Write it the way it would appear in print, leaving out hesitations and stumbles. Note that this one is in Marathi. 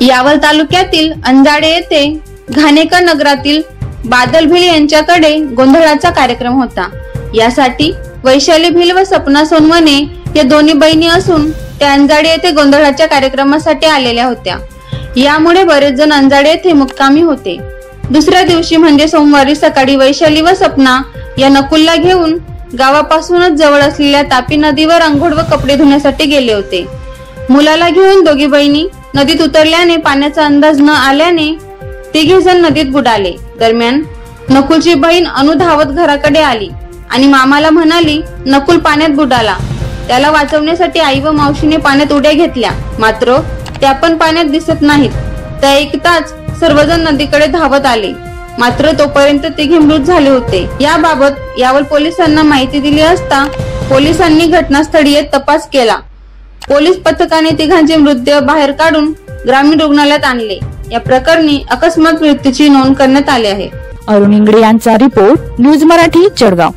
यावल तालुक्यातील अंजाडे येथे घाणेकर नगरातील बादल भिल यांच्याकडे गोंधळाचा कार्यक्रम होता। यासाठी वैशाली भिल व सपना सोनवणे या दोन्ही बहिणी असून त्या अंजाडे येथे गोंधळाच्या कार्यक्रमासाठी आलेल्या होत्या। यामुळे बरेच जण अंजाडे येथे मुक्कामी होते। दुसऱ्या दिवशी म्हणजे सोमवारी सकाळी वैशाली व सपना या नकुलला घेऊन गावापासूनच जवळ असलेल्या तापी नदीवर अंघोळ व कपडे धुण्यासाठी गेले होते। मुलाला घेऊन दोघी बहिणी नदीत उतरल्याने पाण्याचा अंदाज न आल्याने तिघे जण नदीत बुडाले। दरम्यान नकुलची बहीण अनु धावत घराकडे आली आणि मामाला म्हणाली, नकुल पाण्यात बुडाला। त्याला वाचवण्यासाठी आई व मावशीने पाण्यात उड्या घेतल्या, मात्र त्या पण पाण्यात दिसत नाहीत। त्या ऐकताच सर्वजण नदीकडे धावत आले, मात्र तोपर्यंत तिघे मृत झाले होते। याबाबत यावल पोलिसांना माहिती दिली असता पोलिसांनी घटनास्थळी येत तपास केला। पोलीस पथकाने तिघांचे मृतदेह बाहेर काढून ग्रामीण रुग्णालयात आणले। या प्रकरणी अकस्मात मृत्यूची नोंद करण्यात आली आहे। अरुण इंगळे यांचा रिपोर्ट, न्यूज मराठी, जळगाव।